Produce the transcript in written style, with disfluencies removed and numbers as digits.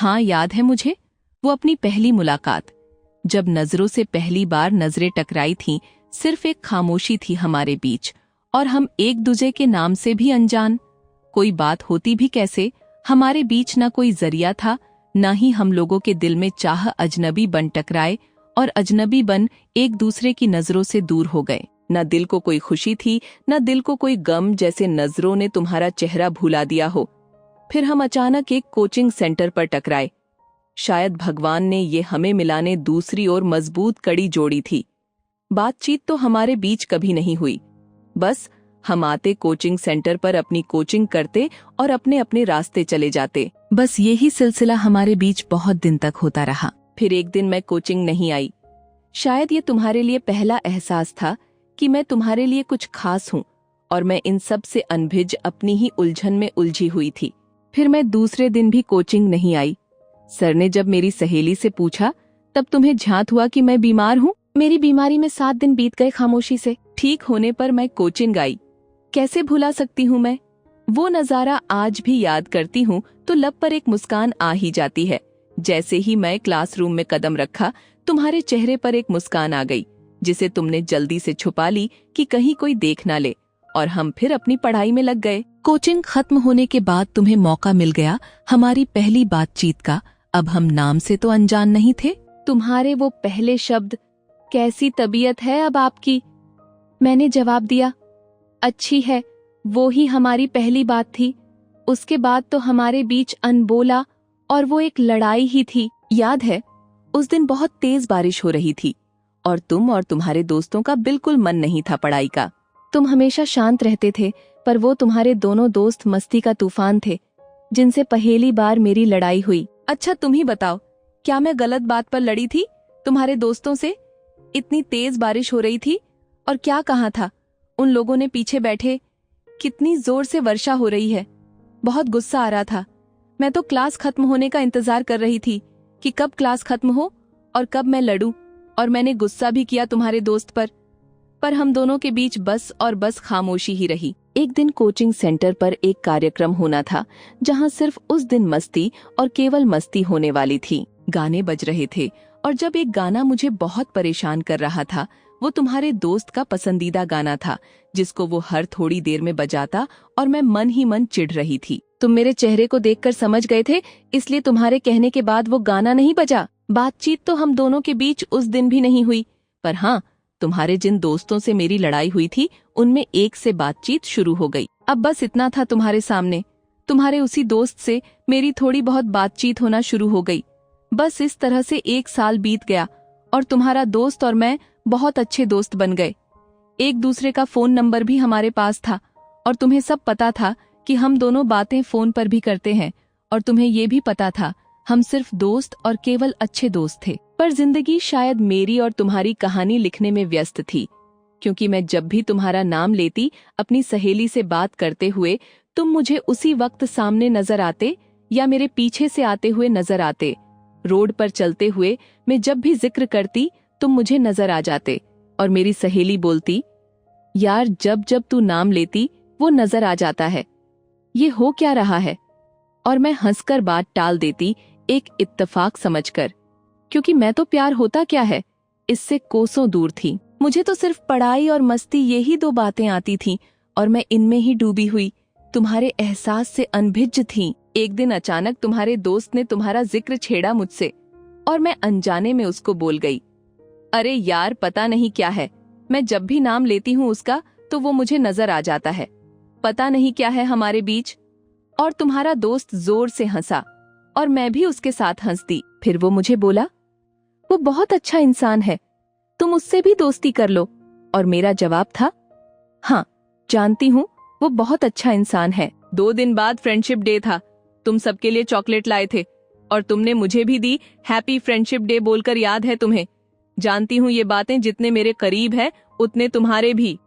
हाँ, याद है मुझे, वो अपनी पहली मुलाकात। जब नजरों से पहली बार नजरें टकराई थीं, सिर्फ एक खामोशी थी हमारे बीच, और हम एक दूसरे के नाम से भी अनजान। कोई बात होती भी कैसे, हमारे बीच ना कोई जरिया था, ना ही हम लोगों के दिल में चाह अजनबी बन टकराए और अजनबी बन एक दूसरे की नजरों से दूर हो गए। न दिल को कोई खुशी थी, न दिल को कोई गम, जैसे नजरों ने तुम्हारा चेहरा भुला दिया हो। फिर हम अचानक एक कोचिंग सेंटर पर टकराए। शायद भगवान ने ये हमें मिलाने दूसरी और मजबूत कड़ी जोड़ी थी। बातचीत तो हमारे बीच कभी नहीं हुई, बस हम आते कोचिंग सेंटर पर अपनी कोचिंग करते और अपने अपने रास्ते चले जाते। बस यही सिलसिला हमारे बीच बहुत दिन तक होता रहा। फिर एक दिन मैं कोचिंग नहीं आई। शायद ये तुम्हारे लिए पहला एहसास था कि मैं तुम्हारे लिए कुछ खास हूँ, और मैं इन सब से अनभिज अपनी ही उलझन में उलझी हुई थी। फिर मैं दूसरे दिन भी कोचिंग नहीं आई। सर ने जब मेरी सहेली से पूछा, तब तुम्हें झांत हुआ कि मैं बीमार हूँ। मेरी बीमारी में 7 दिन बीत गए खामोशी से। ठीक होने पर मैं कोचिंग आई। कैसे भुला सकती हूँ मैं वो नजारा। आज भी याद करती हूँ तो लब पर एक मुस्कान आ ही जाती है। जैसे ही मैं क्लासरूम में कदम रखा, तुम्हारे चेहरे पर एक मुस्कान आ गई, जिसे तुमने जल्दी से छुपा ली कि कहीं कोई देख ना ले, और हम फिर अपनी पढ़ाई में लग गए। कोचिंग खत्म होने के बाद तुम्हें मौका मिल गया हमारी पहली बातचीत का। अब हम नाम से तो अनजान नहीं थे। तुम्हारे वो पहले शब्द, कैसी तबीयत है अब आपकी? मैंने जवाब दिया, अच्छी है। वो ही हमारी पहली बात थी। उसके बाद तो हमारे बीच अनबोला और वो एक लड़ाई ही थी। याद है, उस दिन बहुत तेज बारिश हो रही थी और तुम और तुम्हारे दोस्तों का बिल्कुल मन नहीं था पढ़ाई का। तुम हमेशा शांत रहते थे, पर वो तुम्हारे दोनों दोस्त मस्ती का तूफान थे, जिनसे पहली बार मेरी लड़ाई हुई। अच्छा, तुम ही बताओ, क्या मैं गलत बात पर लड़ी थी तुम्हारे दोस्तों से? इतनी तेज बारिश हो रही थी, और क्या कहा था उन लोगों ने पीछे बैठे? कितनी जोर से वर्षा हो रही है। बहुत गुस्सा आ रहा था। मैं तो क्लास खत्म होने का इंतजार कर रही थी कि कब क्लास खत्म हो और कब मैं लड़ूं, और मैंने गुस्सा भी किया तुम्हारे दोस्त पर हम दोनों के बीच बस और बस खामोशी ही रही। एक दिन कोचिंग सेंटर पर एक कार्यक्रम होना था, जहां सिर्फ उस दिन मस्ती और केवल मस्ती होने वाली थी। गाने बज रहे थे, और जब एक गाना मुझे बहुत परेशान कर रहा था, वो तुम्हारे दोस्त का पसंदीदा गाना था, जिसको वो हर थोड़ी देर में बजाता, और मैं मन ही मन चिढ़ रही थी। तुम मेरे चेहरे को देखकर समझ गए थे, इसलिए तुम्हारे कहने के बाद वो गाना नहीं बजा। बातचीत तो हम दोनों के बीच उस दिन भी नहीं हुई, पर हाँ, तुम्हारे जिन दोस्तों से मेरी लड़ाई हुई थी, उनमें एक से बातचीत शुरू हो गई। अब बस इतना था तुम्हारे सामने। तुम्हारे उसी दोस्त से मेरी थोड़ी बहुत बातचीत होना शुरू हो गई। बस इस तरह से 1 साल बीत गया, और तुम्हारा दोस्त और मैं बहुत अच्छे दोस्त बन गए। एक दूसरे का फोन नंबर भी हमारे पास था, और तुम्हें सब पता था कि हम दोनों बातें फोन पर भी करते हैं, और तुम्हें ये भी पता था हम सिर्फ दोस्त और केवल अच्छे दोस्त थे। पर जिंदगी शायद मेरी और तुम्हारी कहानी लिखने में व्यस्त थी, क्योंकि मैं जब भी तुम्हारा नाम लेती अपनी सहेली से बात करते हुए, तुम मुझे उसी वक्त सामने नजर आते या मेरे पीछे से आते हुए नजर आते। रोड पर चलते हुए मैं जब भी जिक्र करती, तुम मुझे नजर आ जाते, और मेरी सहेली बोलती, यार जब जब तू नाम लेती वो नजर आ जाता है, ये हो क्या रहा है? और मैं हंसकर बात टाल देती, एक इत्तेफाक समझकर, क्योंकि मैं तो प्यार होता क्या है इससे कोसों दूर थी। मुझे तो सिर्फ पढ़ाई और मस्ती, यही 2 बातें आती थीं, और मैं इनमें ही डूबी हुई तुम्हारे एहसास से अनभिज्ज थी। एक दिन अचानक तुम्हारे दोस्त ने तुम्हारा जिक्र छेड़ा मुझसे, और मैं अनजाने में उसको बोल गई, अरे यार पता नहीं क्या है, मैं जब भी नाम लेती हूँ उसका तो वो मुझे नजर आ जाता है। पता नहीं क्या है हमारे बीच। और तुम्हारा दोस्त जोर से हंसा, और मैं भी उसके साथ हंस दी। फिर वो मुझे बोला, वो बहुत अच्छा इंसान है, तुम उससे भी दोस्ती कर लो। और मेरा जवाब था, हाँ जानती हूँ, वो बहुत अच्छा इंसान है। 2 दिन बाद फ्रेंडशिप डे था। तुम सबके लिए चॉकलेट लाए थे, और तुमने मुझे भी दी, हैप्पी फ्रेंडशिप डे बोलकर, याद है तुम्हें? जानती हूँ ये बातें जितने मेरे करीब है उतने तुम्हारे भी।